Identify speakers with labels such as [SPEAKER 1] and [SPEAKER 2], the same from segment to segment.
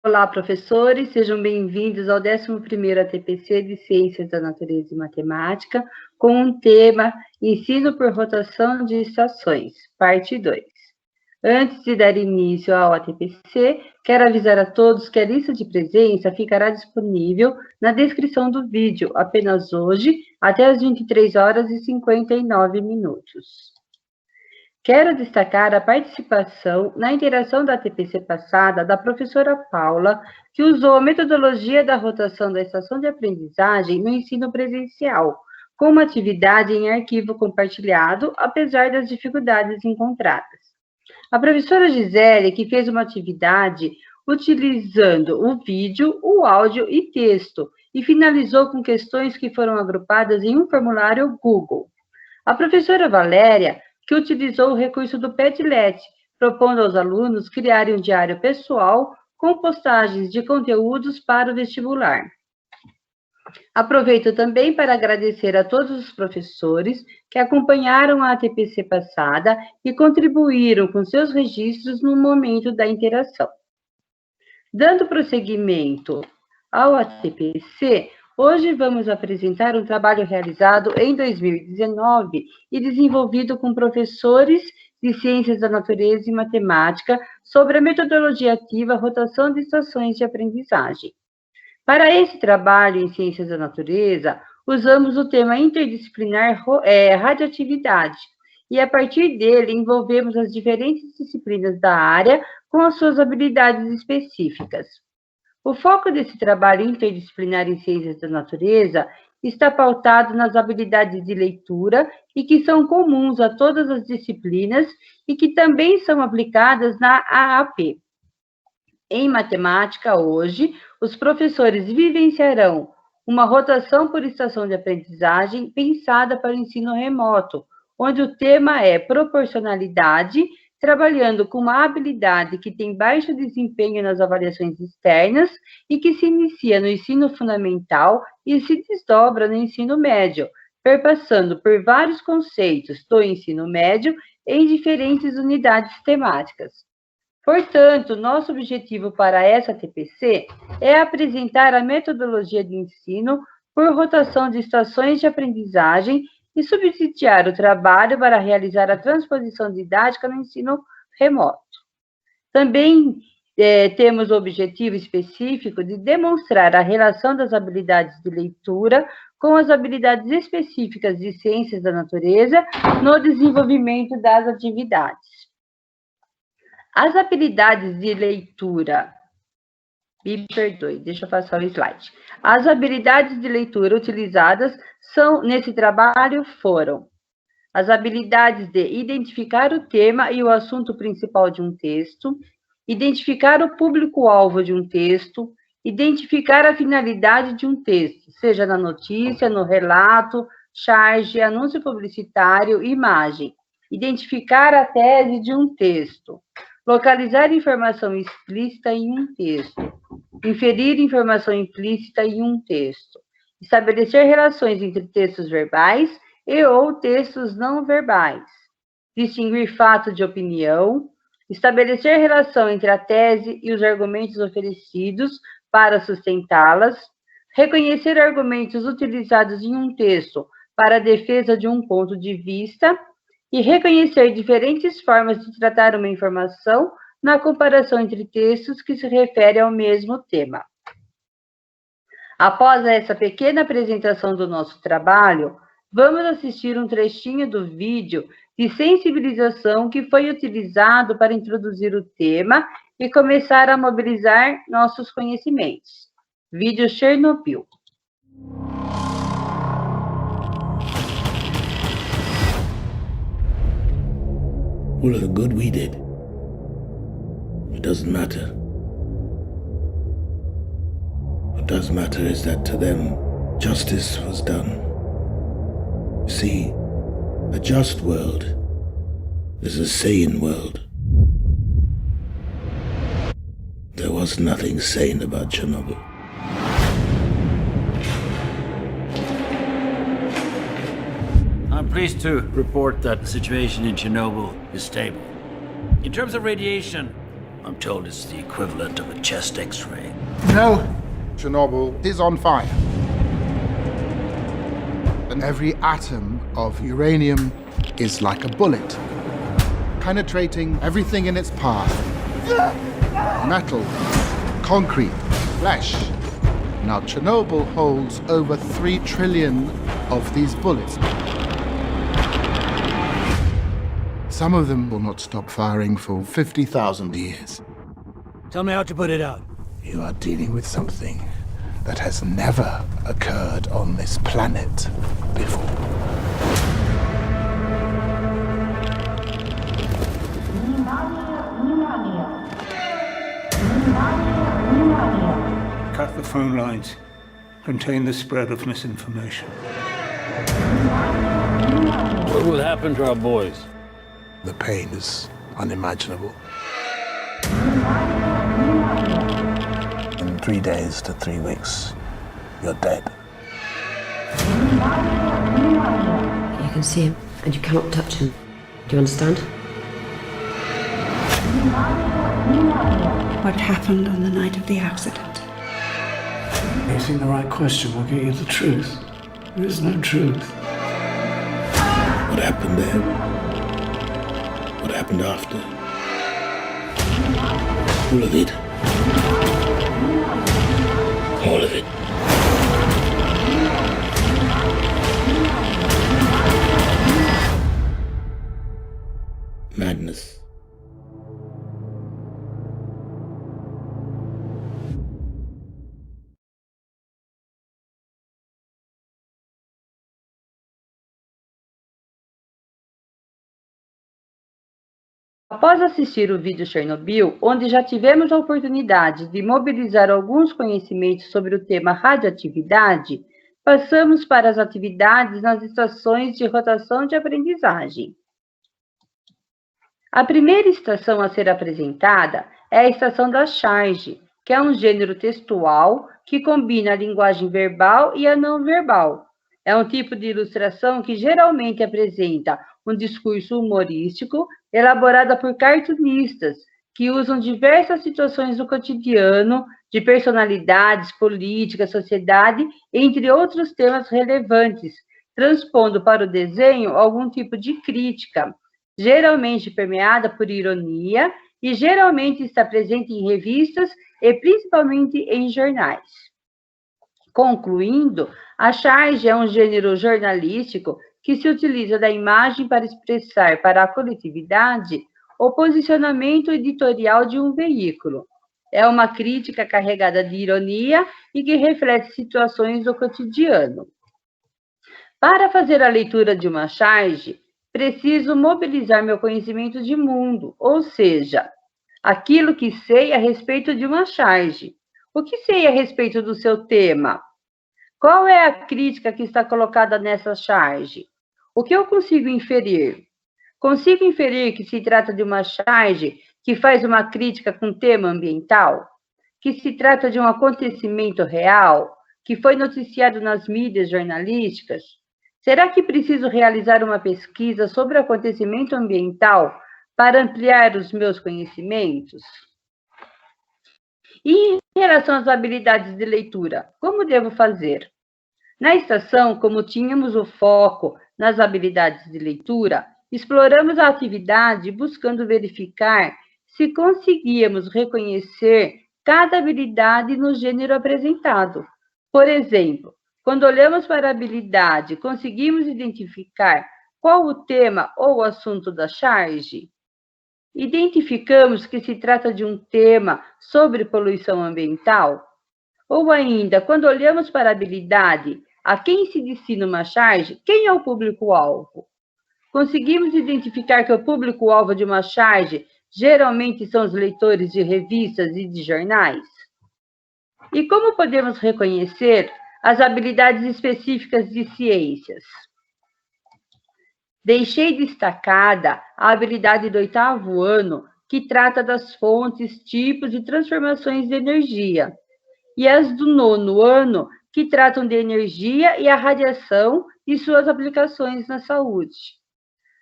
[SPEAKER 1] Olá, professores, sejam bem-vindos ao 11º ATPC de Ciências da Natureza e Matemática, com o tema Ensino por Rotação de Estações, parte 2. Antes de dar início ao ATPC, quero avisar a todos que a lista de presença ficará disponível na descrição do vídeo, apenas hoje, até as 23h59. Quero destacar a participação na interação da ATPC passada da professora Paula, que usou a metodologia da rotação da estação de aprendizagem no ensino presencial, com uma atividade em arquivo compartilhado, apesar das dificuldades encontradas. A professora Gisele, que fez uma atividade utilizando o vídeo, o áudio e texto, e finalizou com questões que foram agrupadas em um formulário Google. A professora Valéria, que utilizou o recurso do Padlet, propondo aos alunos criarem um diário pessoal com postagens de conteúdos para o vestibular. Aproveito também para agradecer a todos os professores que acompanharam a ATPC passada e contribuíram com seus registros no momento da interação. Dando prosseguimento ao ATPC, hoje vamos apresentar um trabalho realizado em 2019 e desenvolvido com professores de Ciências da Natureza e Matemática sobre a metodologia ativa rotação de estações de aprendizagem. Para esse trabalho em Ciências da Natureza, usamos o tema interdisciplinar radioatividade, e a partir dele envolvemos as diferentes disciplinas da área com as suas habilidades específicas. O foco desse trabalho interdisciplinar em Ciências da Natureza está pautado nas habilidades de leitura e que são comuns a todas as disciplinas e que também são aplicadas na AAP. Em matemática, hoje, os professores vivenciarão uma rotação por estação de aprendizagem pensada para o ensino remoto, onde o tema é proporcionalidade, trabalhando com uma habilidade que tem baixo desempenho nas avaliações externas e que se inicia no ensino fundamental e se desdobra no ensino médio, perpassando por vários conceitos do ensino médio em diferentes unidades temáticas. Portanto, nosso objetivo para essa TPC é apresentar a metodologia de ensino por rotação de estações de aprendizagem e subsidiar o trabalho para realizar a transposição didática no ensino remoto. Também temos o objetivo específico de demonstrar a relação das habilidades de leitura com as habilidades específicas de ciências da natureza no desenvolvimento das atividades. As habilidades de leitura, me perdoe, deixa eu passar o slide. As habilidades de leitura utilizadas nesse trabalho foram as habilidades de identificar o tema e o assunto principal de um texto, identificar o público-alvo de um texto, identificar a finalidade de um texto, seja na notícia, no relato, charge, anúncio publicitário, imagem, identificar a tese de um texto, localizar informação explícita em um texto, inferir informação implícita em um texto, estabelecer relações entre textos verbais e ou textos não verbais, distinguir fato de opinião, estabelecer relação entre a tese e os argumentos oferecidos para sustentá-las, reconhecer argumentos utilizados em um texto para a defesa de um ponto de vista e reconhecer diferentes formas de tratar uma informação na comparação entre textos que se referem ao mesmo tema. Após essa pequena apresentação do nosso trabalho, vamos assistir um trechinho do vídeo de sensibilização que foi utilizado para introduzir o tema e começar a mobilizar nossos conhecimentos. Vídeo Chernobyl.
[SPEAKER 2] All of the good we did, it doesn't matter. What does matter is that to them, justice was done. See, a just world is a sane world. There was nothing sane about Chernobyl.
[SPEAKER 3] I'm pleased to report that the situation in Chernobyl is stable. In terms of radiation, I'm told it's the equivalent of a chest x-ray.
[SPEAKER 4] No. Chernobyl is on fire. And every atom of uranium is like a bullet, penetrating everything in its path. Metal, concrete, flesh. Now, Chernobyl holds over 3 trillion of these bullets. Some of them will not stop firing for 50,000 years.
[SPEAKER 3] Tell me how to put it out.
[SPEAKER 4] You are dealing with something that has never occurred on this planet before.
[SPEAKER 5] Cut the phone lines. Contain the spread of misinformation.
[SPEAKER 3] What will happen to our boys?
[SPEAKER 4] The pain is unimaginable. In 3 days to 3 weeks, you're dead.
[SPEAKER 6] You can see him, and you cannot touch him. Do you understand?
[SPEAKER 7] What happened on the night of the accident?
[SPEAKER 5] Asking the right question will get you the truth. There is no truth.
[SPEAKER 2] What happened there? What happened after? All of it. All of it. Madness.
[SPEAKER 1] Após assistir o vídeo Chernobyl, onde já tivemos a oportunidade de mobilizar alguns conhecimentos sobre o tema radioatividade, passamos para as atividades nas estações de rotação de aprendizagem. A primeira estação a ser apresentada é a estação da charge, que é um gênero textual que combina a linguagem verbal e a não verbal. É um tipo de ilustração que geralmente apresenta um discurso humorístico elaborado por cartunistas que usam diversas situações do cotidiano, de personalidades, política, sociedade, entre outros temas relevantes, transpondo para o desenho algum tipo de crítica, geralmente permeada por ironia e geralmente está presente em revistas e principalmente em jornais. Concluindo, a charge é um gênero jornalístico que se utiliza da imagem para expressar para a coletividade o posicionamento editorial de um veículo. É uma crítica carregada de ironia e que reflete situações do cotidiano. Para fazer a leitura de uma charge, preciso mobilizar meu conhecimento de mundo, ou seja, aquilo que sei a respeito de uma charge. O que sei a respeito do seu tema? Qual é a crítica que está colocada nessa charge? O que eu consigo inferir? Consigo inferir que se trata de uma charge que faz uma crítica com tema ambiental? Que se trata de um acontecimento real? Que foi noticiado nas mídias jornalísticas? Será que preciso realizar uma pesquisa sobre o acontecimento ambiental para ampliar os meus conhecimentos? E em relação às habilidades de leitura, como devo fazer? Na estação, como tínhamos o foco nas habilidades de leitura, exploramos a atividade buscando verificar se conseguíamos reconhecer cada habilidade no gênero apresentado. Por exemplo, quando olhamos para a habilidade, conseguimos identificar qual o tema ou o assunto da charge? Identificamos que se trata de um tema sobre poluição ambiental? Ou ainda, quando olhamos para a habilidade, a quem se destina uma charge, quem é o público-alvo? Conseguimos identificar que o público-alvo de uma charge geralmente são os leitores de revistas e de jornais? E como podemos reconhecer as habilidades específicas de ciências? Deixei destacada a habilidade do 8º ano, que trata das fontes, tipos e transformações de energia, e as do 9º ano, que tratam de energia e a radiação e suas aplicações na saúde.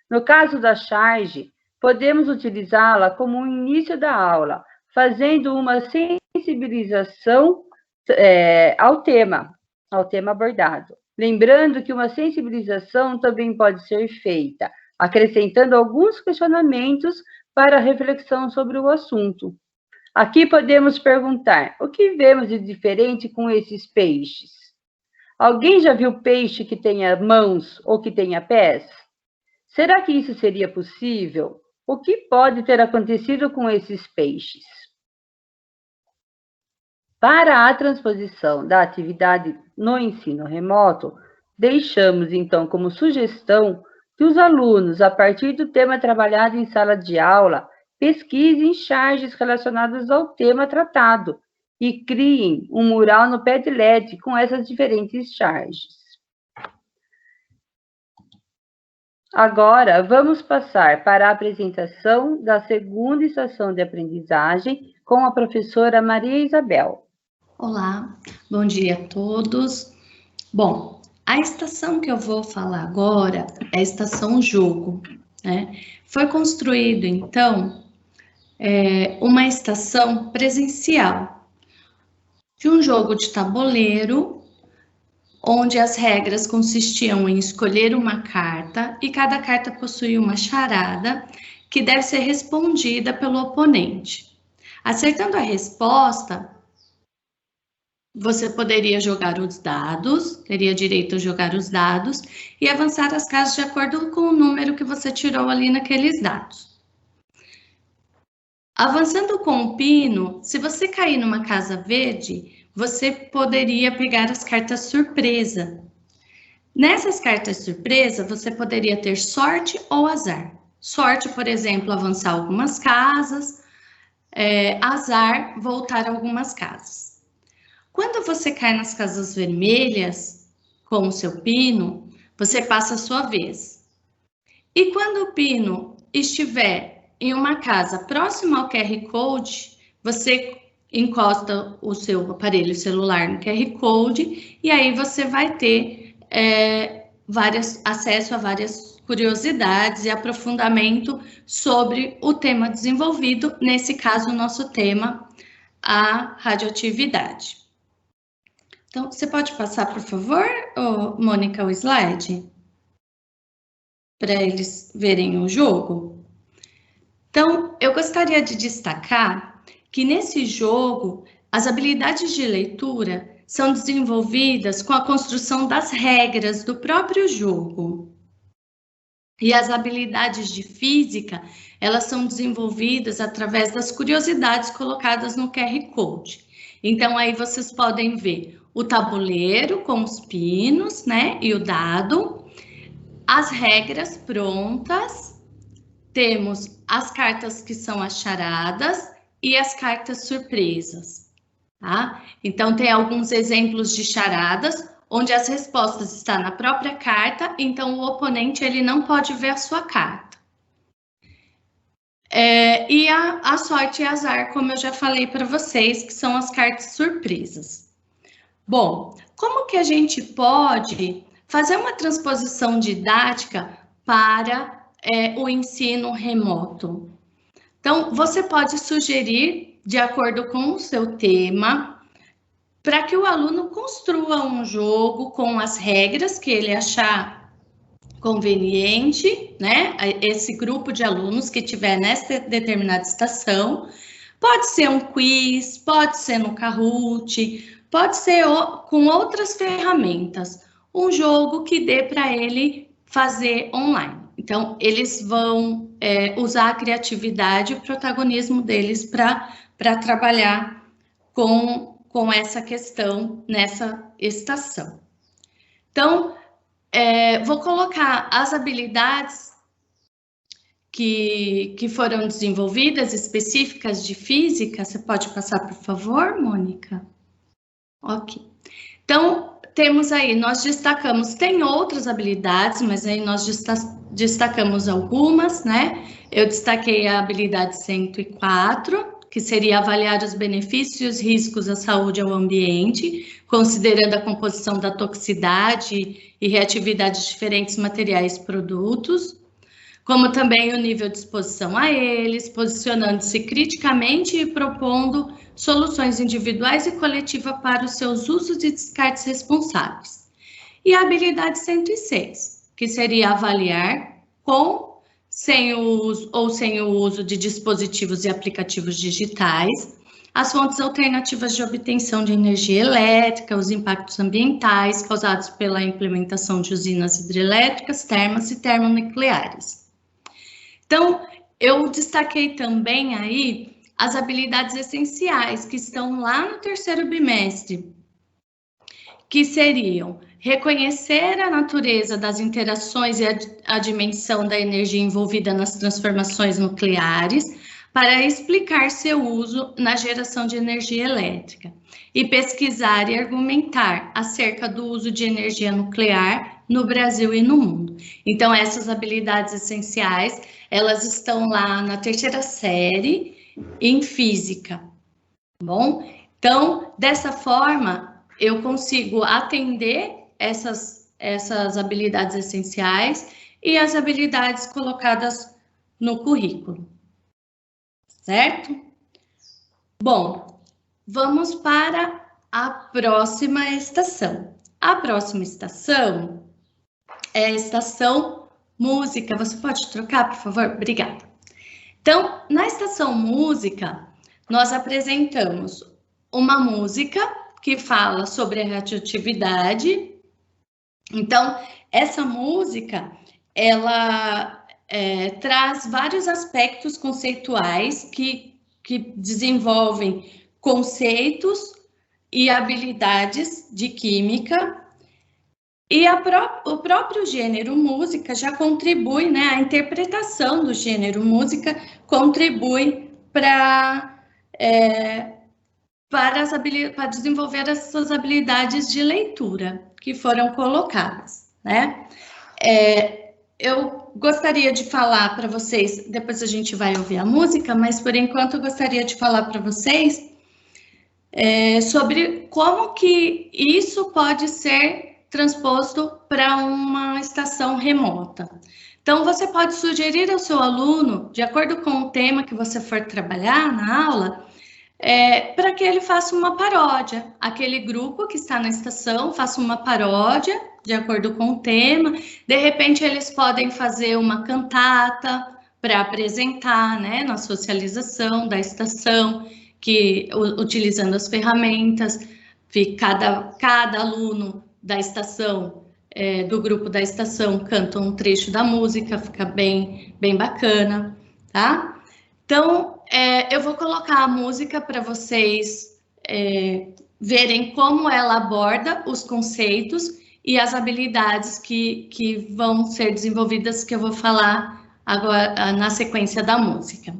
[SPEAKER 1] No caso da charge, podemos utilizá-la como um início da aula, fazendo uma sensibilização ao tema abordado. Lembrando que uma sensibilização também pode ser feita, acrescentando alguns questionamentos para reflexão sobre o assunto. Aqui podemos perguntar: o que vemos de diferente com esses peixes? Alguém já viu peixe que tenha mãos ou que tenha pés? Será que isso seria possível? O que pode ter acontecido com esses peixes? Para a transposição da atividade no ensino remoto, deixamos, então, como sugestão que os alunos, a partir do tema trabalhado em sala de aula, pesquisem charges relacionadas ao tema tratado e criem um mural no Padlet com essas diferentes charges. Agora, vamos passar para a apresentação da segunda estação de aprendizagem com a professora Maria Isabel.
[SPEAKER 8] Olá, bom dia a todos. Bom, a estação que eu vou falar agora é a estação jogo, né? Foi construído, então, uma estação presencial de um jogo de tabuleiro, onde as regras consistiam em escolher uma carta e cada carta possuía uma charada que deve ser respondida pelo oponente. Acertando a resposta, você poderia jogar os dados, teria direito a jogar os dados e avançar as casas de acordo com o número que você tirou ali naqueles dados. Avançando com o pino, se você cair numa casa verde, você poderia pegar as cartas surpresa. Nessas cartas surpresa, você poderia ter sorte ou azar. Sorte, por exemplo, avançar algumas casas, azar, voltar algumas casas. Quando você cai nas casas vermelhas, com o seu pino, você passa a sua vez. E quando o pino estiver em uma casa próxima ao QR Code, você encosta o seu aparelho celular no QR Code e aí você vai ter acesso a várias curiosidades e aprofundamento sobre o tema desenvolvido, nesse caso, o nosso tema, a radioatividade. Então, você pode passar, por favor, Mônica, o slide? Para eles verem o jogo. Então, eu gostaria de destacar que nesse jogo, as habilidades de leitura são desenvolvidas com a construção das regras do próprio jogo. E as habilidades de física, elas são desenvolvidas através das curiosidades colocadas no QR Code. Então, aí vocês podem ver o tabuleiro com os pinos, né, e o dado, as regras prontas, temos as cartas que são as charadas e as cartas surpresas, tá? Então, tem alguns exemplos de charadas, onde as respostas estão na própria carta, então o oponente ele não pode ver a sua carta. E a sorte e azar, como eu já falei para vocês, que são as cartas surpresas. Bom, como que a gente pode fazer uma transposição didática para o ensino remoto? Então, você pode sugerir, de acordo com o seu tema, para que o aluno construa um jogo com as regras que ele achar conveniente, né? Esse grupo de alunos que tiver nessa determinada estação. Pode ser um quiz, pode ser no Kahoot, pode ser com outras ferramentas. Um jogo que dê para ele fazer online. Então, eles vão usar a criatividade e o protagonismo deles para trabalhar com essa questão nessa estação. Então, vou colocar as habilidades que foram desenvolvidas, específicas de física. Você pode passar, por favor, Mônica? Ok. Então, temos aí, nós destacamos, tem outras habilidades, mas aí nós destacamos algumas, né? Eu destaquei a habilidade 104, que seria avaliar os benefícios e riscos à saúde e ao ambiente, considerando a composição da toxicidade e reatividade de diferentes materiais e produtos. como também o nível de exposição a eles, posicionando-se criticamente e propondo soluções individuais e coletivas para os seus usos e descartes responsáveis. E a habilidade 106, que seria avaliar com, sem o uso de dispositivos e aplicativos digitais, as fontes alternativas de obtenção de energia elétrica, os impactos ambientais causados pela implementação de usinas hidrelétricas, termas e termonucleares. Então, eu destaquei também aí as habilidades essenciais que estão lá no terceiro bimestre, que seriam reconhecer a natureza das interações e a dimensão da energia envolvida nas transformações nucleares para explicar seu uso na geração de energia elétrica e pesquisar e argumentar acerca do uso de energia nuclear no Brasil e no mundo. Então, essas habilidades essenciais, elas estão lá na terceira série em física, tá bom? Então, dessa forma, eu consigo atender essas habilidades essenciais e as habilidades colocadas no currículo, certo? Bom, vamos para a próxima estação. A próxima estação é a estação música. Você pode trocar, por favor? Obrigada. Então, na estação música, nós apresentamos uma música que fala sobre a radioatividade. Então, essa música, ela traz vários aspectos conceituais que desenvolvem conceitos e habilidades de química. E o próprio gênero música já contribui, né? A interpretação do gênero música contribui para desenvolver essas habilidades de leitura que foram colocadas, né? Eu gostaria de falar para vocês, depois a gente vai ouvir a música, mas por enquanto eu gostaria de falar para vocês sobre como que isso pode ser transposto para uma estação remota. Então, você pode sugerir ao seu aluno, de acordo com o tema que você for trabalhar na aula, para que ele faça uma paródia. Aquele grupo que está na estação faça uma paródia, de acordo com o tema. De repente, eles podem fazer uma cantata para apresentar, né, na socialização da estação, utilizando as ferramentas, cada aluno da estação, do grupo da estação, canta um trecho da música, fica bem bacana, tá? Então, eu vou colocar a música para vocês verem como ela aborda os conceitos e as habilidades que vão ser desenvolvidas, que eu vou falar agora na sequência da música.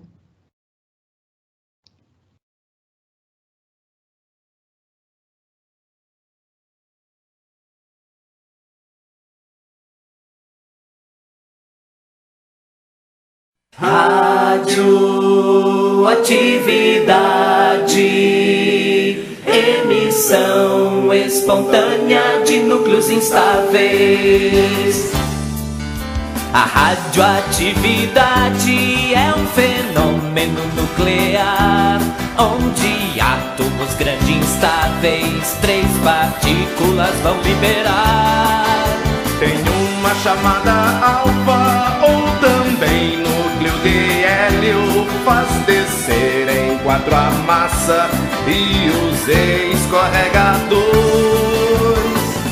[SPEAKER 9] Radioatividade, emissão espontânea de núcleos instáveis. A radioatividade é um fenômeno nuclear, onde átomos grandes instáveis 3 partículas vão liberar.
[SPEAKER 10] Tem uma chamada alfa ou também núcleo de hélio, faz descer em 4 a massa e os escorregadores.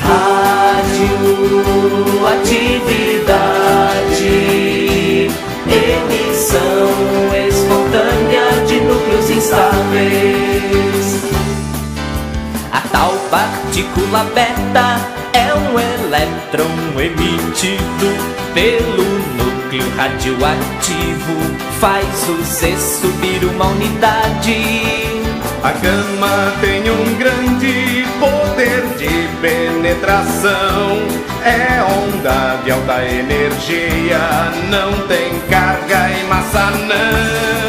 [SPEAKER 9] Radioatividade, emissão espontânea de núcleos instáveis. A tal partícula beta é um elétron emitido pelo núcleo radioativo, faz o Z subir uma unidade.
[SPEAKER 10] A gama tem um grande poder de penetração, é onda de alta energia, não tem carga e massa não.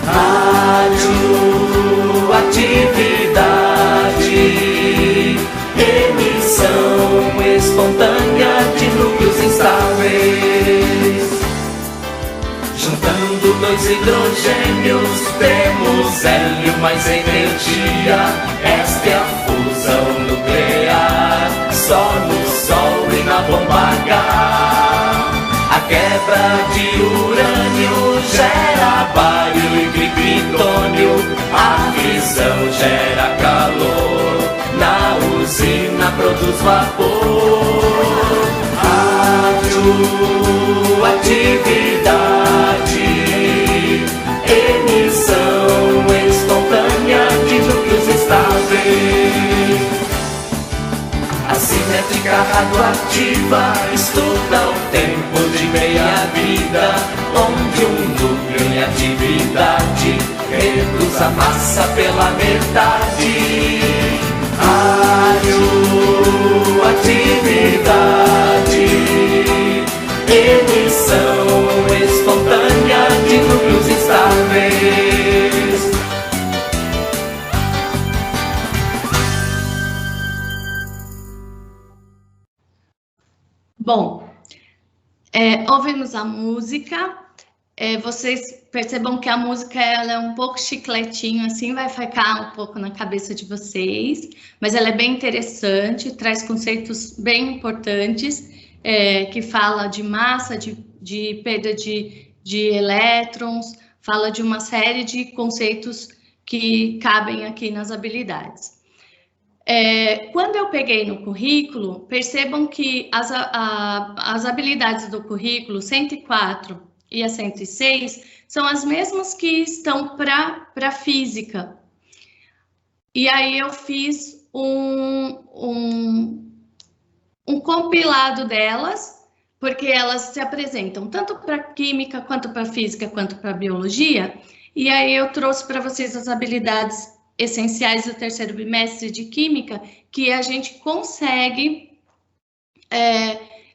[SPEAKER 9] Radioatividade, emissão espontânea de núcleos instáveis. temos hidrogênios, temos hélio mais energia. Esta é a fusão nuclear, só no Sol e na bomba H. A quebra de urânio gera bário e criptônio. A fissão gera calor, na usina produz vapor. Radioatividade, emissão espontânea de núcleos estáveis. A cinética radioativa estuda o tempo de meia-vida, onde um núcleo em atividade reduz a massa pela metade. Radioatividade, emissão espontânea de núcleos estáveis.
[SPEAKER 8] Bom, ouvimos a música. Vocês percebam que a música ela é um pouco chicletinho, assim, vai ficar um pouco na cabeça de vocês, mas ela é bem interessante, traz conceitos bem importantes, que fala de massa, de perda de elétrons, fala de uma série de conceitos que cabem aqui nas habilidades. Quando eu peguei no currículo, percebam que as habilidades do currículo 104 e a 106 são as mesmas que estão para física. E aí eu fiz um compilado delas, porque elas se apresentam tanto para química, quanto para física, quanto para biologia. E aí eu trouxe para vocês as habilidades essenciais do terceiro bimestre de química, que a gente consegue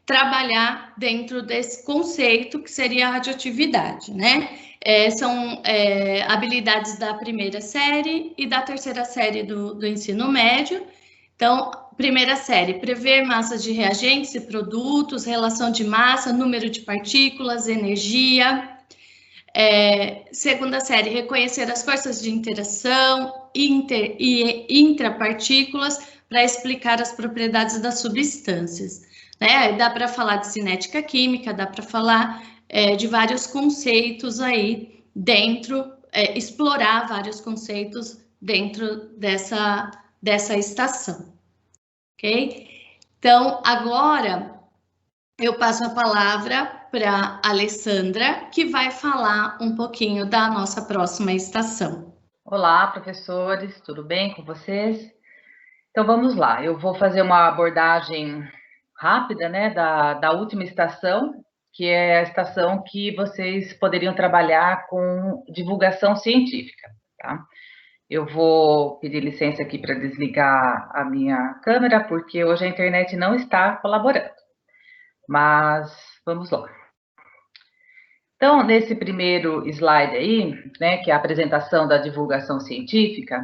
[SPEAKER 8] trabalhar dentro desse conceito que seria a radioatividade, né? São habilidades da primeira série e da terceira série do ensino médio. Então, primeira série, prever massas de reagentes e produtos, relação de massa, número de partículas, energia. Segunda série, reconhecer as forças de interação inter e intrapartículas para explicar as propriedades das substâncias. Dá para falar de cinética química, dá para falar de vários conceitos aí dentro, explorar vários conceitos dentro dessa estação, ok? Então, agora eu passo a palavra para a Alessandra, que vai falar um pouquinho da nossa próxima estação.
[SPEAKER 11] Olá, professores, tudo bem com vocês? Então, vamos lá. Eu vou fazer uma abordagem rápida, né, da última estação, que é a estação que vocês poderiam trabalhar com divulgação científica, tá? Eu vou pedir licença aqui para desligar a minha câmera, porque hoje a internet não está colaborando. Mas vamos lá. Então, nesse primeiro slide aí, né, que é a apresentação da divulgação científica,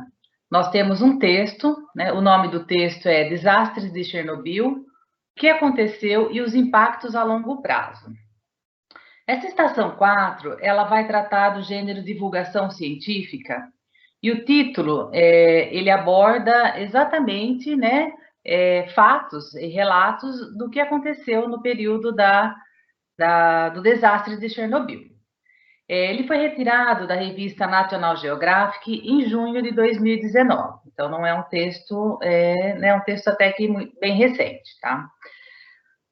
[SPEAKER 11] nós temos um texto, né, o nome do texto é Desastres de Chernobyl, o que aconteceu e os impactos a longo prazo. Essa estação 4, ela vai tratar do gênero divulgação científica, e o título, ele aborda exatamente, né, fatos e relatos do que aconteceu no período do desastre de Chernobyl. Ele foi retirado da revista National Geographic em junho de 2019, então não é um texto, é um texto até que bem recente, tá?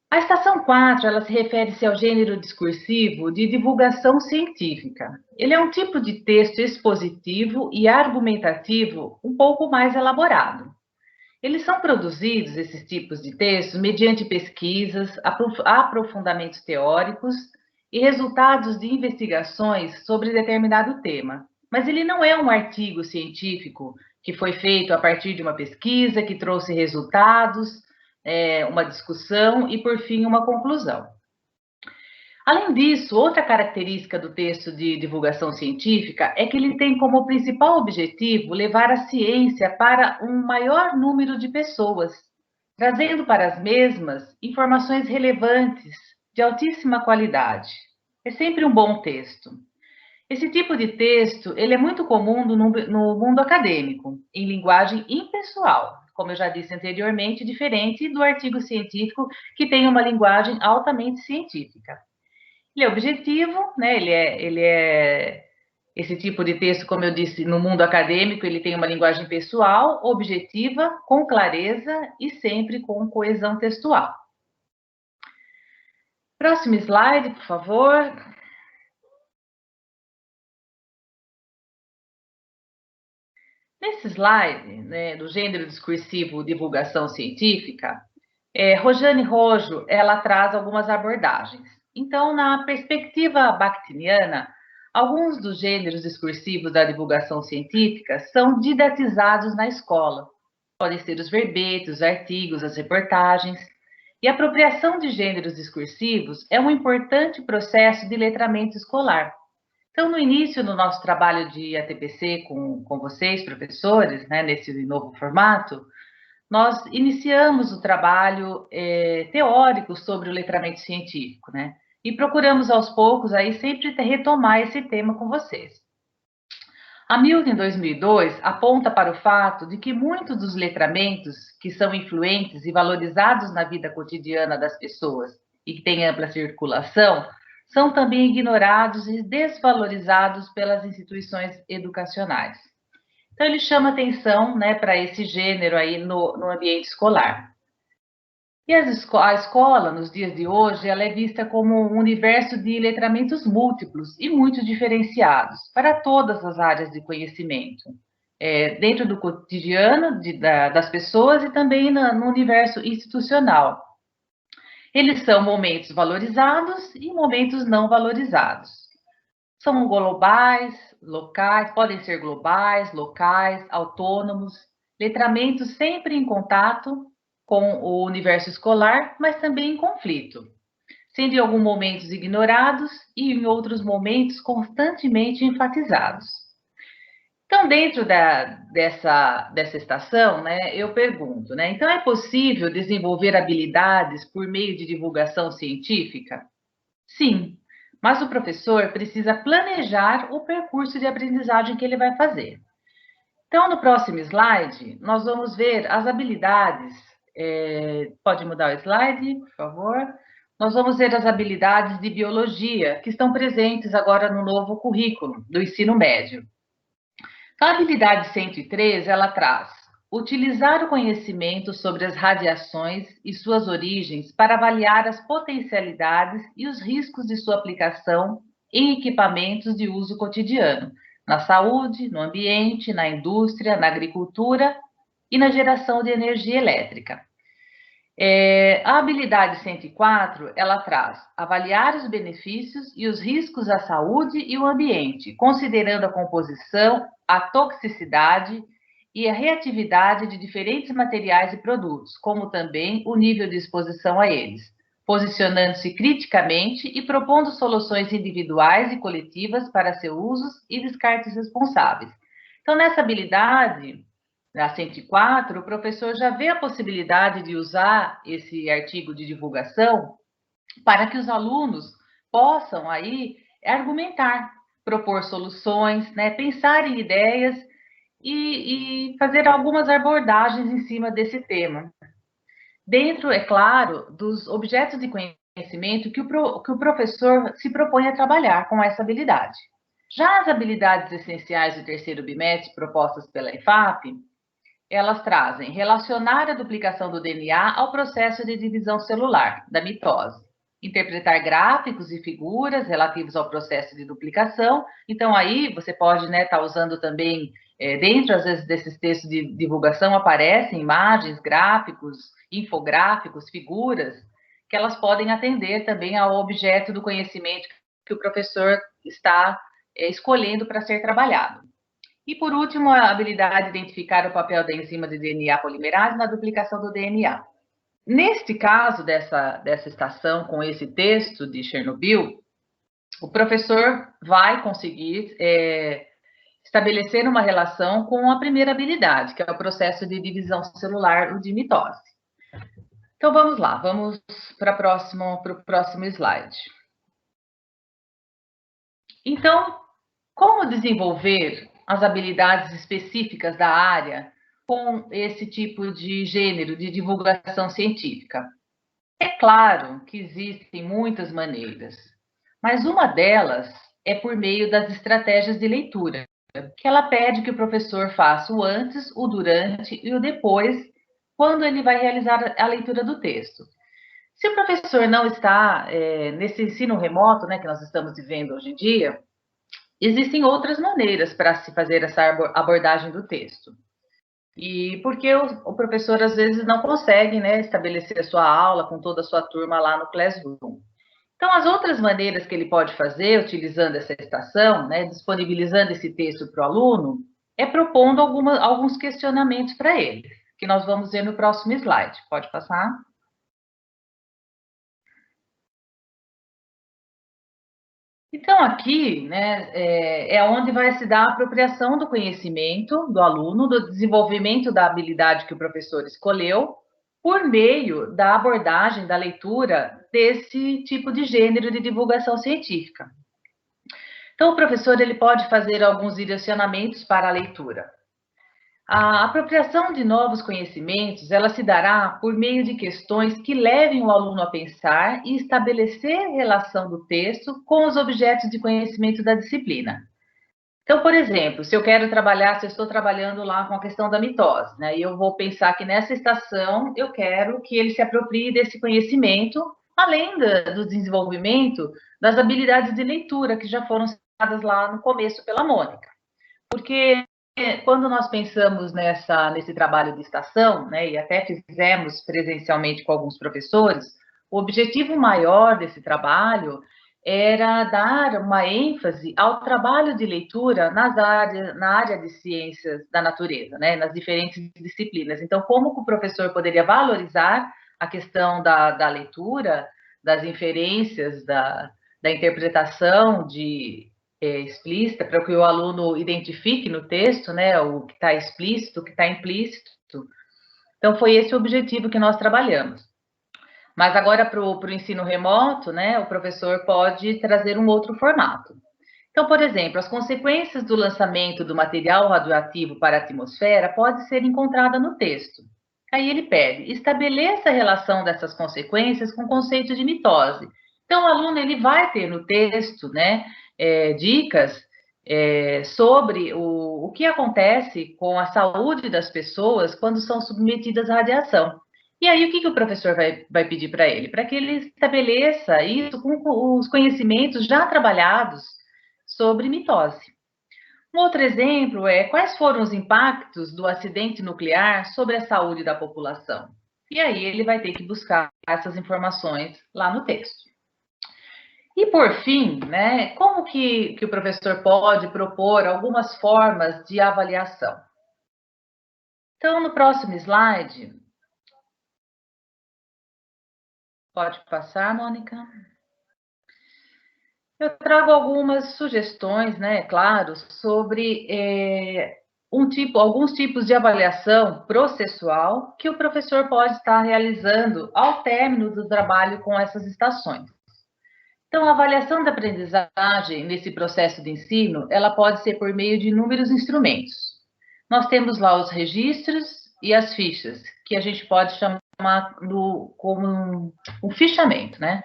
[SPEAKER 11] A estação 4, ela se refere-se ao gênero discursivo de divulgação científica. Ele é um tipo de texto expositivo e argumentativo um pouco mais elaborado. Eles são produzidos, esses tipos de textos, mediante pesquisas, aprofundamentos teóricos e resultados de investigações sobre determinado tema. Mas ele não é um artigo científico que foi feito a partir de uma pesquisa, que trouxe resultados, uma discussão e, por fim, uma conclusão. Além disso, outra característica do texto de divulgação científica é que ele tem como principal objetivo levar a ciência para um maior número de pessoas, trazendo para as mesmas informações relevantes, de altíssima qualidade. É sempre um bom texto. Esse tipo de texto, ele é muito comum no mundo acadêmico, em linguagem impessoal, como eu já disse anteriormente, diferente do artigo científico, que tem uma linguagem altamente científica. Ele é objetivo, né? Esse tipo de texto, como eu disse, no mundo acadêmico, ele tem uma linguagem pessoal, objetiva, com clareza e sempre com coesão textual. Próximo slide, por favor. Nesse slide, né, do gênero discursivo divulgação científica, Rojane Rojo, ela traz algumas abordagens. Então, na perspectiva bakhtiniana, alguns dos gêneros discursivos da divulgação científica são didatizados na escola. Podem ser os verbetes, os artigos, as reportagens. E a apropriação de gêneros discursivos é um importante processo de letramento escolar. Então, no início do nosso trabalho de ATPC com vocês, professores, né, nesse novo formato, nós iniciamos o trabalho teórico sobre o letramento científico, né? E procuramos aos poucos aí sempre retomar esse tema com vocês. A Milton, em 2002, aponta para o fato de que muitos dos letramentos que são influentes e valorizados na vida cotidiana das pessoas e que têm ampla circulação, são também ignorados e desvalorizados pelas instituições educacionais. Então, ele chama atenção, né, para esse gênero aí no ambiente escolar. E a escola, nos dias de hoje, ela é vista como um universo de letramentos múltiplos e muito diferenciados para todas as áreas de conhecimento, dentro do cotidiano das pessoas e também no universo institucional. Eles são momentos valorizados e momentos não valorizados. São globais, locais, podem ser globais, locais, autônomos, letramentos sempre em contato com o universo escolar, mas também em conflito, sendo em alguns momentos ignorados e em outros momentos constantemente enfatizados. Então, dentro dessa estação, né, eu pergunto, né, então é possível desenvolver habilidades por meio de divulgação científica? Sim, mas o professor precisa planejar o percurso de aprendizagem que ele vai fazer. Então, no próximo slide, nós vamos ver as habilidades. Pode mudar o slide, por favor? Nós vamos ver as habilidades de biologia que estão presentes agora no novo currículo do ensino médio. A habilidade 103, ela traz utilizar o conhecimento sobre as radiações e suas origens para avaliar as potencialidades e os riscos de sua aplicação em equipamentos de uso cotidiano, na saúde, no ambiente, na indústria, na agricultura e na geração de energia elétrica. A habilidade 104, ela traz avaliar os benefícios e os riscos à saúde e o ambiente, considerando a composição, a toxicidade e a reatividade de diferentes materiais e produtos, como também o nível de exposição a eles, posicionando-se criticamente e propondo soluções individuais e coletivas para seus usos e descartes responsáveis. Então, nessa habilidade, na 104, o professor já vê a possibilidade de usar esse artigo de divulgação para que os alunos possam aí argumentar, propor soluções, né, pensar em ideias e fazer algumas abordagens em cima desse tema. Dentro, é claro, dos objetos de conhecimento que o professor se propõe a trabalhar com essa habilidade. Já as habilidades essenciais do terceiro bimestre propostas pela EFAP, elas trazem relacionar a duplicação do DNA ao processo de divisão celular, da mitose, interpretar gráficos e figuras relativos ao processo de duplicação. Então, aí você pode estar usando também, dentro, às vezes, desses textos de divulgação, aparecem imagens, gráficos, infográficos, figuras, que elas podem atender também ao objeto do conhecimento que o professor está escolhendo para ser trabalhado. E, por último, a habilidade de identificar o papel da enzima de DNA polimerase na duplicação do DNA. Neste caso dessa estação, com esse texto de Chernobyl, o professor vai conseguir estabelecer uma relação com a primeira habilidade, que é o processo de divisão celular, o de mitose. Então, vamos lá, vamos para o próximo slide. Então, como desenvolver as habilidades específicas da área com esse tipo de gênero de divulgação científica? É claro que existem muitas maneiras, mas uma delas é por meio das estratégias de leitura, que ela pede que o professor faça o antes, o durante e o depois, quando ele vai realizar a leitura do texto. Se o professor não está nesse ensino remoto, né, que nós estamos vivendo hoje em dia, existem outras maneiras para se fazer essa abordagem do texto. E porque o professor, às vezes, não consegue, né, estabelecer a sua aula com toda a sua turma lá no Classroom. Então, as outras maneiras que ele pode fazer, utilizando essa estação, né, disponibilizando esse texto para o aluno, é propondo alguns questionamentos para ele, que nós vamos ver no próximo slide. Pode passar? Então, aqui, né, é onde vai se dar a apropriação do conhecimento do aluno, do desenvolvimento da habilidade que o professor escolheu, por meio da abordagem, da leitura desse tipo de gênero de divulgação científica. Então, o professor ele pode fazer alguns direcionamentos para a leitura. A apropriação de novos conhecimentos, ela se dará por meio de questões que levem o aluno a pensar e estabelecer relação do texto com os objetos de conhecimento da disciplina. Então, por exemplo, se eu estou trabalhando lá com a questão da mitose, né, e eu vou pensar que nessa estação eu quero que ele se aproprie desse conhecimento, além do desenvolvimento das habilidades de leitura que já foram citadas lá no começo pela Mônica. Porque quando nós pensamos nesse trabalho de estação, né, e até fizemos presencialmente com alguns professores, o objetivo maior desse trabalho era dar uma ênfase ao trabalho de leitura na área de ciências da natureza, né, nas diferentes disciplinas. Então, como que o professor poderia valorizar a questão da leitura, das inferências, da interpretação explícita, para que o aluno identifique no texto, né, o que está explícito, o que está implícito. Então, foi esse o objetivo que nós trabalhamos. Mas agora, para o ensino remoto, né, o professor pode trazer um outro formato. Então, por exemplo, as consequências do lançamento do material radioativo para a atmosfera pode ser encontrada no texto. Aí ele pede, estabeleça a relação dessas consequências com o conceito de mitose. Então, o aluno ele vai ter no texto, né, dicas sobre o que acontece com a saúde das pessoas quando são submetidas à radiação. E aí, o que o professor vai pedir para ele? Para que ele estabeleça isso com os conhecimentos já trabalhados sobre mitose. Um outro exemplo é quais foram os impactos do acidente nuclear sobre a saúde da população. E aí, ele vai ter que buscar essas informações lá no texto. E, por fim, né, como que o professor pode propor algumas formas de avaliação? Então, no próximo slide... Pode passar, Mônica. Eu trago algumas sugestões, né, claro, sobre alguns tipos de avaliação processual que o professor pode estar realizando ao término do trabalho com essas estações. Então, a avaliação da aprendizagem nesse processo de ensino, ela pode ser por meio de inúmeros instrumentos. Nós temos lá os registros e as fichas, que a gente pode chamar como um fichamento, né?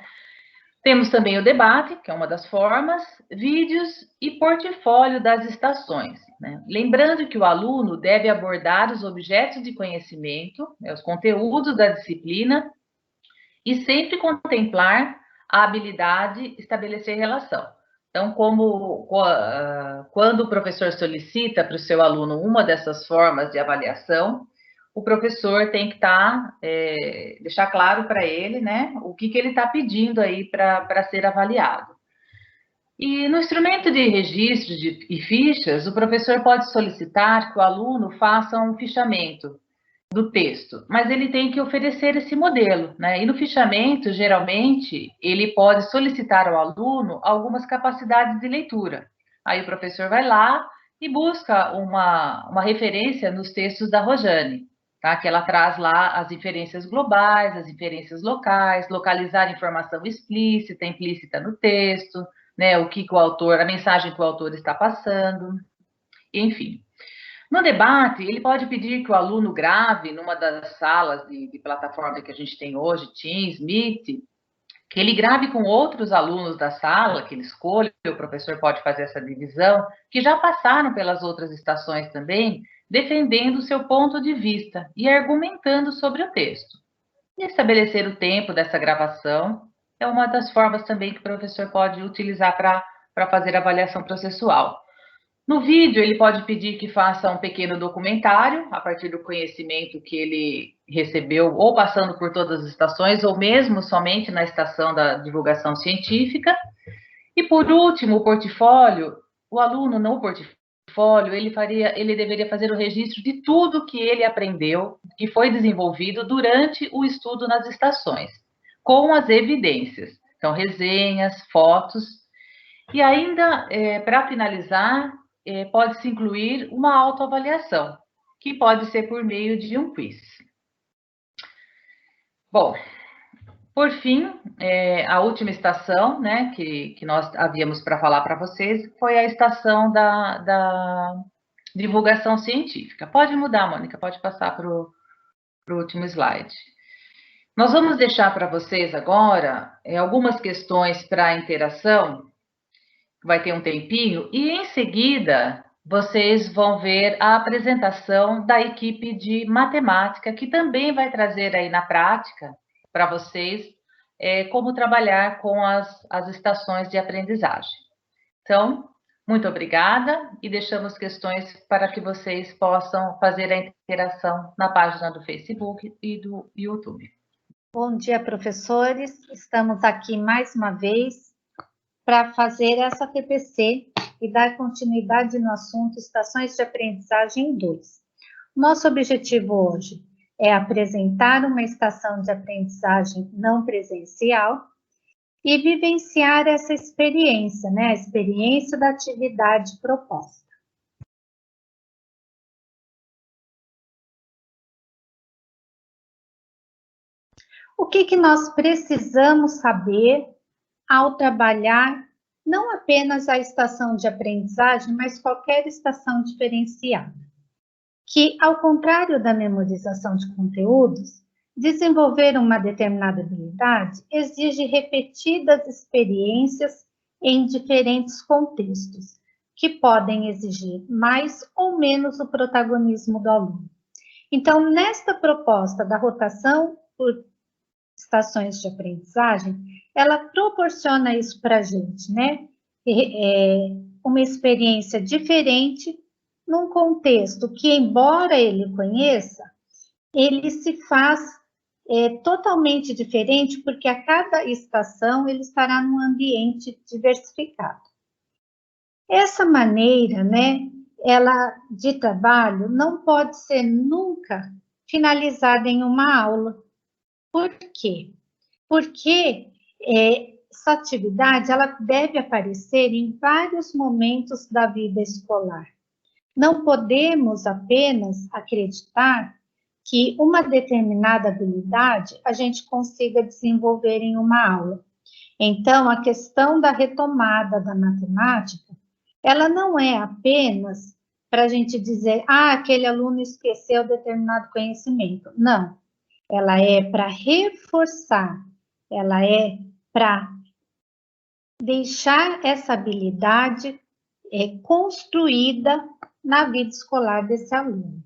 [SPEAKER 11] Temos também o debate, que é uma das formas, vídeos e portfólio das estações, né? Lembrando que o aluno deve abordar os objetos de conhecimento, né, os conteúdos da disciplina, e sempre contemplar a habilidade estabelecer relação. Então, quando o professor solicita para o seu aluno uma dessas formas de avaliação, o professor tem que deixar claro para ele, né, o que ele está pedindo aí para ser avaliado. E no instrumento de registro e fichas, o professor pode solicitar que o aluno faça um fichamento do texto, mas ele tem que oferecer esse modelo, né? E no fichamento, geralmente, ele pode solicitar ao aluno algumas capacidades de leitura. Aí o professor vai lá e busca uma referência nos textos da Rojane, tá? Que ela traz lá as inferências globais, as inferências locais, localizar informação explícita, implícita no texto, né, o que o autor, a mensagem que o autor está passando, enfim. No debate, ele pode pedir que o aluno grave numa das salas de plataforma que a gente tem hoje, Teams, Meet, que ele grave com outros alunos da sala, que ele escolha, o professor pode fazer essa divisão, que já passaram pelas outras estações também, defendendo o seu ponto de vista e argumentando sobre o texto. E estabelecer o tempo dessa gravação é uma das formas também que o professor pode utilizar para fazer avaliação processual. No vídeo, ele pode pedir que faça um pequeno documentário, a partir do conhecimento que ele recebeu, ou passando por todas as estações, ou mesmo somente na estação da divulgação científica. E, por último, o portfólio. O aluno, no portfólio, ele deveria fazer o registro de tudo que ele aprendeu, que foi desenvolvido durante o estudo nas estações, com as evidências. Então, resenhas, fotos. E ainda, para finalizar, pode-se incluir uma autoavaliação, que pode ser por meio de um quiz. Bom, por fim, a última estação, né, que nós havíamos para falar para vocês, foi a estação da divulgação científica. Pode mudar, Mônica, pode passar para o último slide. Nós vamos deixar para vocês agora algumas questões para interação, vai ter um tempinho, e em seguida vocês vão ver a apresentação da equipe de matemática, que também vai trazer aí na prática para vocês como trabalhar com as estações de aprendizagem. Então, muito obrigada e deixamos questões para que vocês possam fazer a interação na página do Facebook e do YouTube.
[SPEAKER 12] Bom dia, professores. Estamos aqui mais uma vez para fazer essa TPC e dar continuidade no assunto Estações de Aprendizagem 2. Nosso objetivo hoje é apresentar uma estação de aprendizagem não presencial e vivenciar essa experiência, né? A experiência da atividade proposta. O que nós precisamos saber ao trabalhar não apenas a estação de aprendizagem, mas qualquer estação diferenciada? Que, ao contrário da memorização de conteúdos, desenvolver uma determinada habilidade exige repetidas experiências em diferentes contextos, que podem exigir mais ou menos o protagonismo do aluno. Então, nesta proposta da rotação por estações de aprendizagem, ela proporciona isso para a gente, né? Uma experiência diferente num contexto que, embora ele conheça, ele se faz totalmente diferente, porque a cada estação ele estará num ambiente diversificado. Essa maneira, né, de trabalho não pode ser nunca finalizada em uma aula. Por quê? Porque essa atividade ela deve aparecer em vários momentos da vida escolar. Não podemos apenas acreditar que uma determinada habilidade a gente consiga desenvolver em uma aula. Então, a questão da retomada da matemática, ela não é apenas para a gente dizer, aquele aluno esqueceu determinado conhecimento. Não. Ela é para reforçar, ela é para deixar essa habilidade construída na vida escolar desse aluno.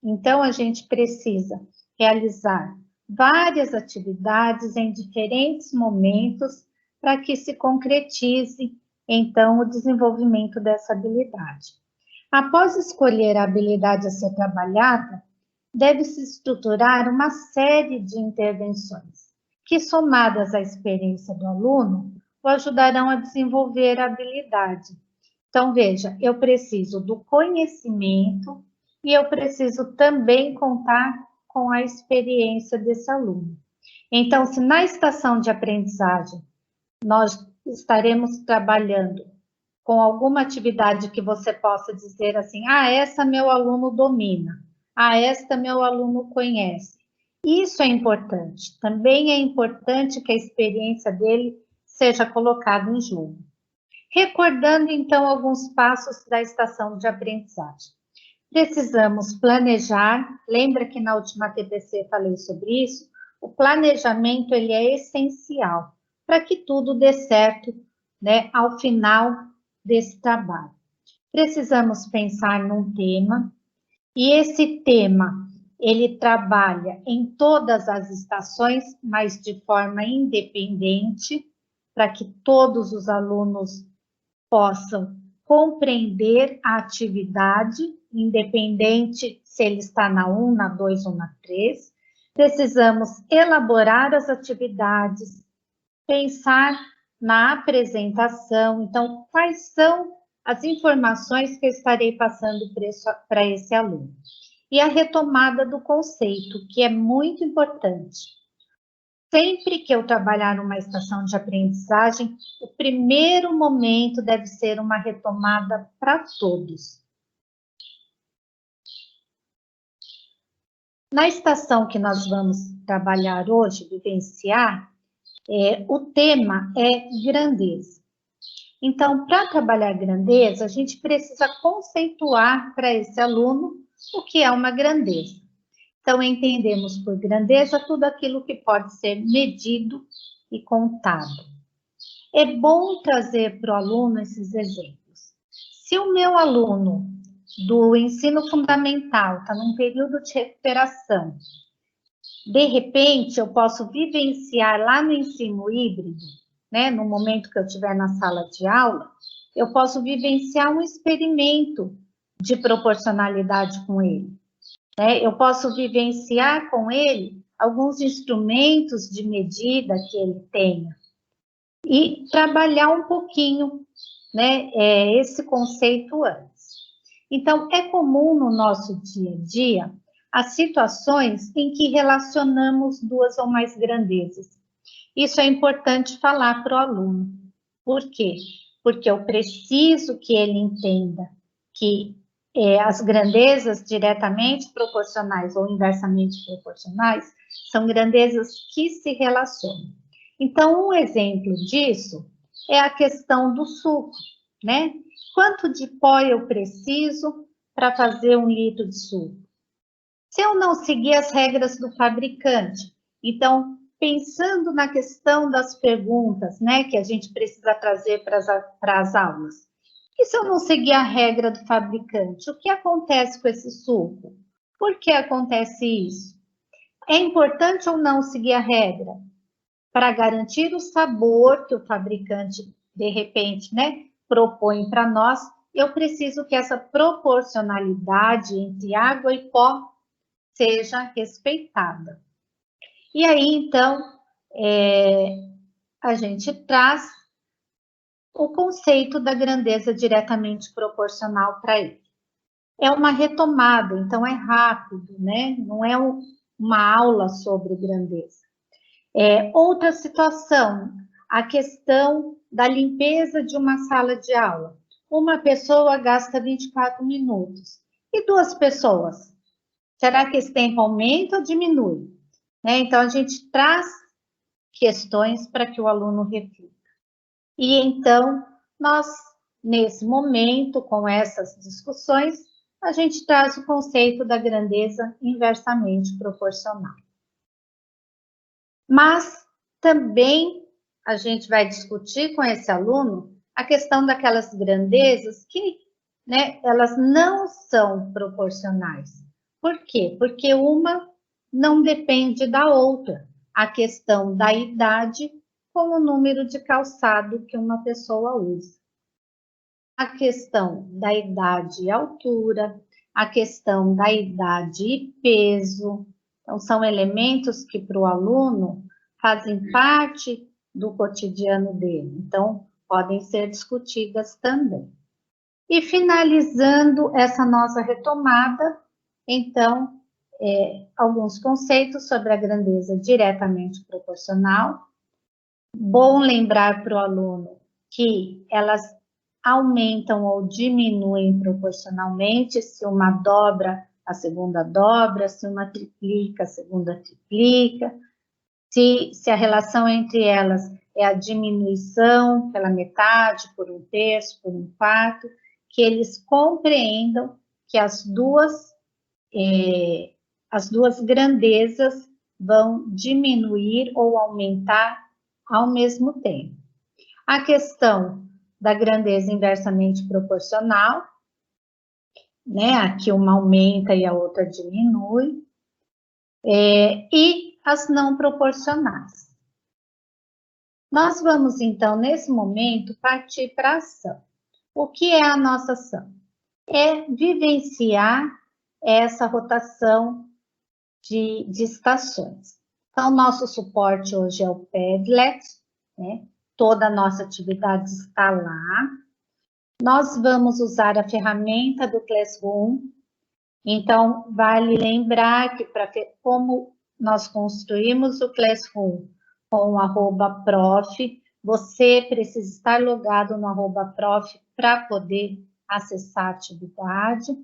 [SPEAKER 12] Então, a gente precisa realizar várias atividades em diferentes momentos para que se concretize, então, o desenvolvimento dessa habilidade. Após escolher a habilidade a ser trabalhada, deve-se estruturar uma série de intervenções, que, somadas à experiência do aluno, o ajudarão a desenvolver a habilidade. Então, veja, eu preciso do conhecimento e eu preciso também contar com a experiência desse aluno. Então, se na estação de aprendizagem nós estaremos trabalhando com alguma atividade que você possa dizer assim, essa meu aluno domina, esta meu aluno conhece. Isso é importante. Também é importante que a experiência dele seja colocada em jogo. Recordando, então, alguns passos da estação de aprendizagem. Precisamos planejar, lembra que na última TPC falei sobre isso? O planejamento ele é essencial para que tudo dê certo, né, ao final desse trabalho. Precisamos pensar num tema, e esse tema, ele trabalha em todas as estações, mas de forma independente, para que todos os alunos possam compreender a atividade, independente se ele está na 1, na 2 ou na 3. Precisamos elaborar as atividades, pensar na apresentação. Então, quais são as informações que eu estarei passando para esse aluno? E a retomada do conceito, que é muito importante. Sempre que eu trabalhar numa estação de aprendizagem, o primeiro momento deve ser uma retomada para todos. Na estação que nós vamos trabalhar hoje, vivenciar, o tema é grandeza. Então, para trabalhar grandeza, a gente precisa conceituar para esse aluno o que é uma grandeza. Então, entendemos por grandeza tudo aquilo que pode ser medido e contado. É bom trazer para o aluno esses exemplos. Se o meu aluno do ensino fundamental está num período de recuperação, de repente eu posso vivenciar lá no ensino híbrido, né, no momento que eu estiver na sala de aula, eu posso vivenciar um experimento de proporcionalidade com ele. Eu posso vivenciar com ele alguns instrumentos de medida que ele tenha e trabalhar um pouquinho, né, esse conceito antes. Então, é comum no nosso dia a dia as situações em que relacionamos duas ou mais grandezas. Isso é importante falar para o aluno. Por quê? Porque eu preciso que ele entenda que as grandezas diretamente proporcionais ou inversamente proporcionais são grandezas que se relacionam. Então, um exemplo disso é a questão do suco, né? Quanto de pó eu preciso para fazer 1 litro de suco? Se eu não seguir as regras do fabricante, então, pensando na questão das perguntas, né, que a gente precisa trazer para as aulas, e se eu não seguir a regra do fabricante, o que acontece com esse suco? Por que acontece isso? É importante ou não seguir a regra? Para garantir o sabor que o fabricante, de repente, né, propõe para nós, eu preciso que essa proporcionalidade entre água e pó seja respeitada. E aí, então, a gente traz o conceito da grandeza diretamente proporcional para ele. É uma retomada, então é rápido, né? Não é uma aula sobre grandeza. Outra situação, a questão da limpeza de uma sala de aula. Uma pessoa gasta 24 minutos. E 2 pessoas? Será que esse tempo aumenta ou diminui? Então, a gente traz questões para que o aluno reflita. E então, nós, nesse momento, com essas discussões, a gente traz o conceito da grandeza inversamente proporcional. Mas também a gente vai discutir com esse aluno a questão daquelas grandezas que, né, elas não são proporcionais. Por quê? Porque uma não depende da outra. A questão da idade com o número de calçado que uma pessoa usa. A questão da idade e altura, a questão da idade e peso. Então, são elementos que para o aluno fazem parte do cotidiano dele. Então, podem ser discutidas também. E finalizando essa nossa retomada, então, alguns conceitos sobre a grandeza diretamente proporcional. Bom lembrar para o aluno que elas aumentam ou diminuem proporcionalmente, se uma dobra, a segunda dobra, se uma triplica, a segunda triplica, se a relação entre elas é a diminuição pela metade, por um terço, por um quarto, que eles compreendam que as duas grandezas vão diminuir ou aumentar ao mesmo tempo. A questão da grandeza inversamente proporcional, né? Aqui uma aumenta e a outra diminui, e as não proporcionais. Nós vamos, então, nesse momento, partir para a ação. O que é a nossa ação? É vivenciar essa rotação de estações. Então, nosso suporte hoje é o Padlet, né? Toda a nossa atividade está lá. Nós vamos usar a ferramenta do Classroom. Então, vale lembrar que como nós construímos o Classroom com o @prof, você precisa estar logado no @prof para poder acessar a atividade.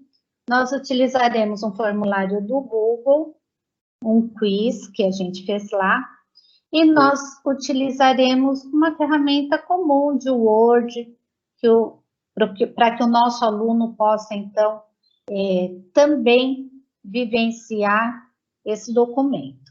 [SPEAKER 12] Nós utilizaremos um formulário do Google, um quiz que a gente fez lá, e nós utilizaremos uma ferramenta comum de Word, para que o nosso aluno possa, então, também vivenciar esse documento.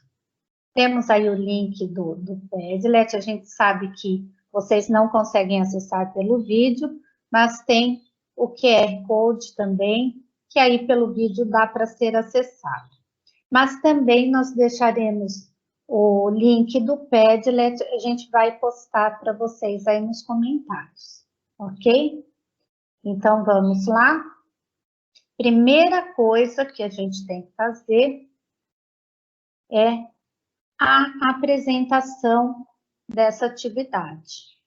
[SPEAKER 12] Temos aí o link do Padlet, a gente sabe que vocês não conseguem acessar pelo vídeo, mas tem o QR Code também, que aí pelo vídeo dá para ser acessado. Mas também nós deixaremos o link do Padlet, a gente vai postar para vocês aí nos comentários, ok? Então, vamos lá. Primeira coisa que a gente tem que fazer é a apresentação dessa atividade.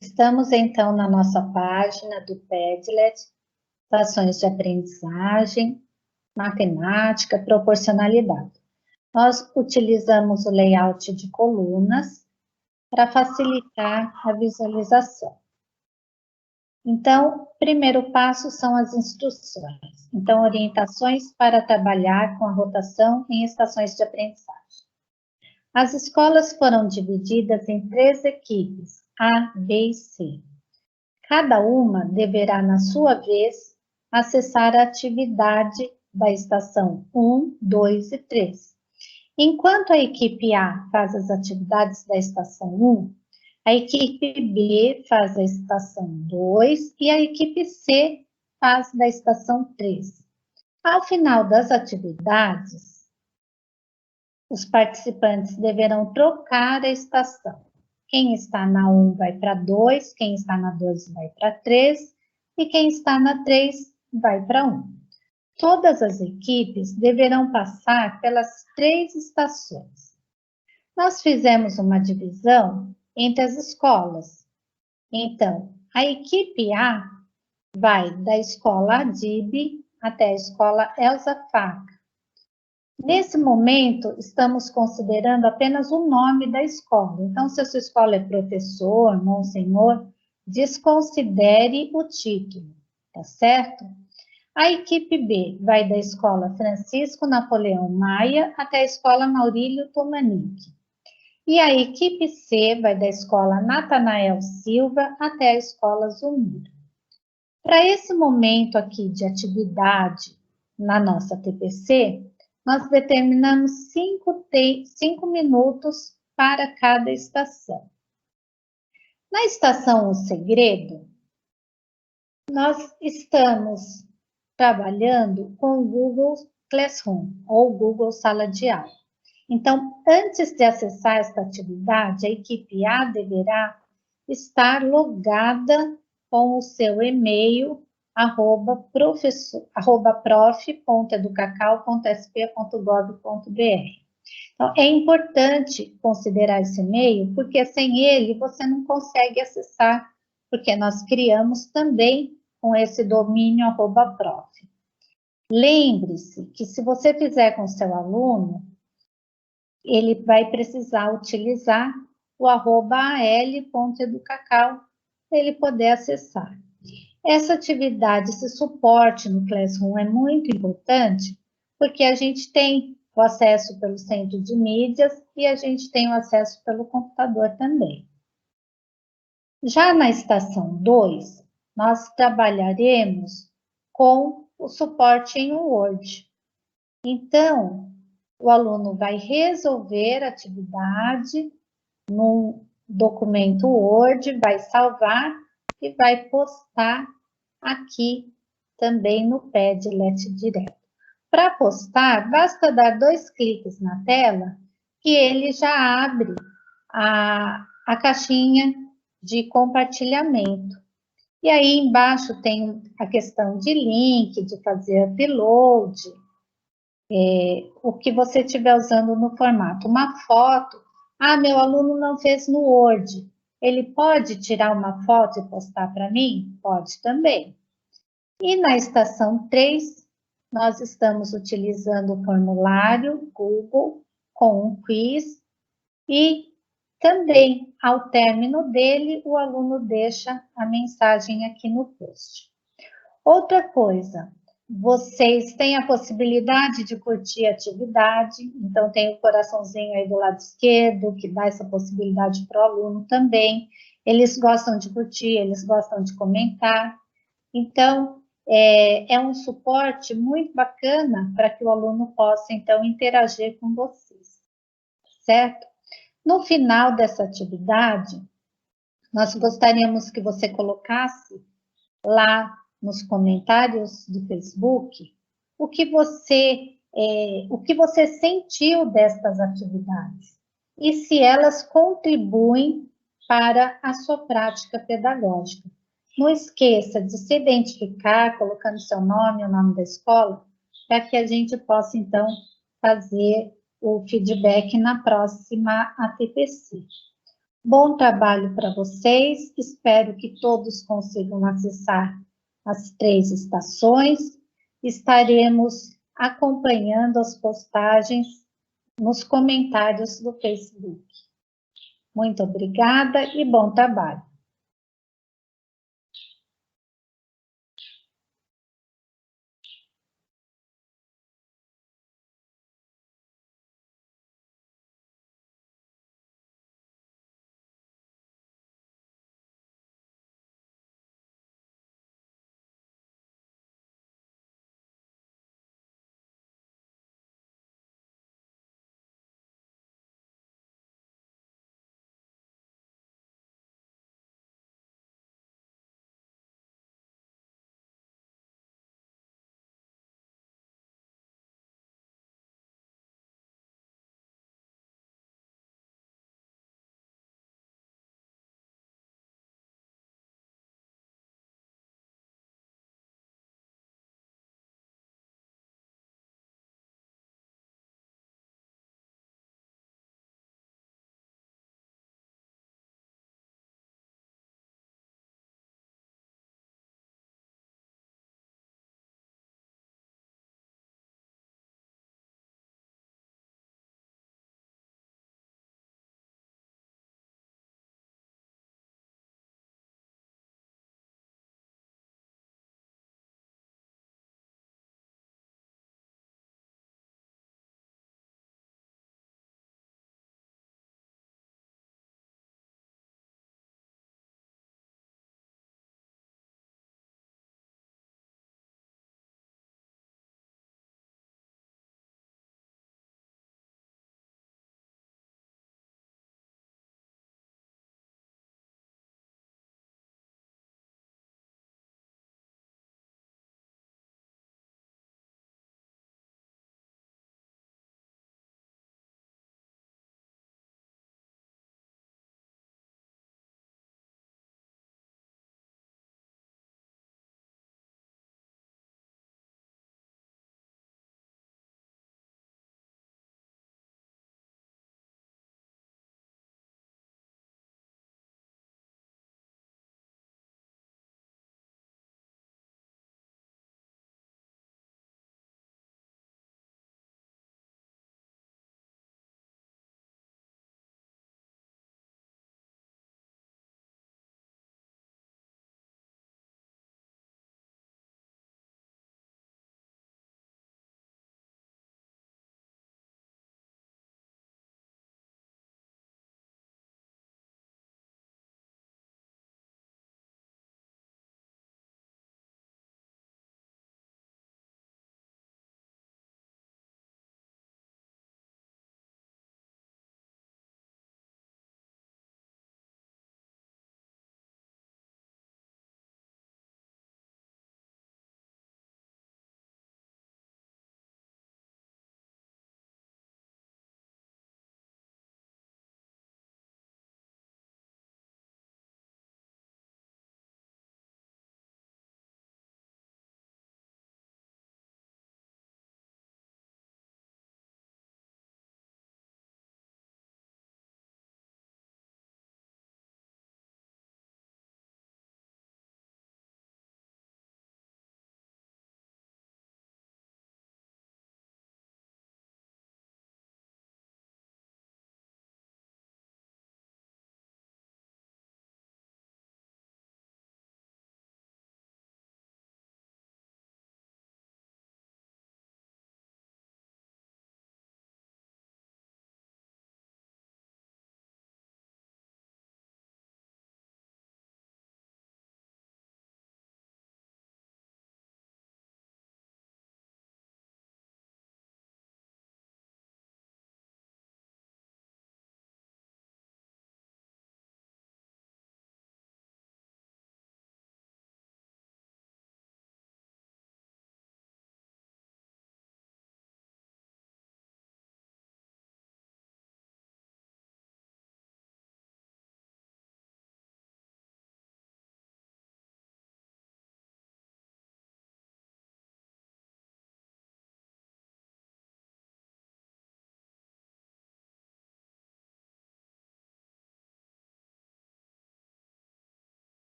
[SPEAKER 12] Estamos, então, na nossa página do Padlet, estações de aprendizagem, matemática, proporcionalidade. Nós utilizamos o layout de colunas para facilitar a visualização. Então, o primeiro passo são as instruções. Então, orientações para trabalhar com a rotação em estações de aprendizagem. As escolas foram divididas em 3 equipes, A, B e C. Cada uma deverá, na sua vez, acessar a atividade da estação 1, 2 e 3. Enquanto a equipe A faz as atividades da estação 1, a equipe B faz a estação 2 e a equipe C faz da estação 3. Ao final das atividades, os participantes deverão trocar a estação. Quem está na 1 vai para 2, quem está na 2 vai para 3 e quem está na 3 vai para 1. Todas as equipes deverão passar pelas 3 estações. Nós fizemos uma divisão entre as escolas. Então, a equipe A vai da escola Adib até a escola Elza Faca. Nesse momento, estamos considerando apenas o nome da escola. Então, se a sua escola é professor, monsenhor, desconsidere o título, tá certo? A equipe B vai da escola Francisco Napoleão Maia até a escola Maurílio Tomanique. E a equipe C vai da escola Natanael Silva até a escola Zumiro. Para esse momento aqui de atividade na nossa TPC, nós determinamos 5 minutos para cada estação. Na estação O Segredo, nós estamos trabalhando com o Google Classroom ou Google Sala de Aula. Então, antes de acessar esta atividade, a equipe A deverá estar logada com o seu e-mail prof.educacau.sp.gov.br. Então, é importante considerar esse e-mail, porque sem ele você não consegue acessar, porque nós criamos também com esse domínio @prof. Lembre-se que se você fizer com seu aluno, ele vai precisar utilizar o @al.educacau para ele poder acessar. Essa atividade, esse suporte no Classroom é muito importante, porque a gente tem o acesso pelo centro de mídias e a gente tem o acesso pelo computador também. Já na estação 2, nós trabalharemos com o suporte em Word. Então, o aluno vai resolver a atividade num documento Word, vai salvar e vai postar aqui também no Padlet direto. Para postar, basta dar 2 cliques na tela que ele já abre a caixinha de compartilhamento. E aí embaixo tem a questão de link, de fazer upload, o que você estiver usando no formato. Uma foto, meu aluno não fez no Word, ele pode tirar uma foto e postar para mim? Pode também. E na estação 3, nós estamos utilizando o formulário Google com um quiz e também, ao término dele, o aluno deixa a mensagem aqui no post. Outra coisa, vocês têm a possibilidade de curtir a atividade, então tem o coraçãozinho aí do lado esquerdo, que dá essa possibilidade para o aluno também. Eles gostam de curtir, eles gostam de comentar. Então, é um suporte muito bacana para que o aluno possa, então, interagir com vocês, certo? No final dessa atividade, nós gostaríamos que você colocasse lá nos comentários do Facebook o que você sentiu destas atividades e se elas contribuem para a sua prática pedagógica. Não esqueça de se identificar, colocando seu nome, o nome da escola, para que a gente possa, então, fazer o feedback na próxima ATPC. Bom trabalho para vocês, espero que todos consigam acessar as 3 estações. Estaremos acompanhando as postagens nos comentários do Facebook. Muito obrigada e bom trabalho.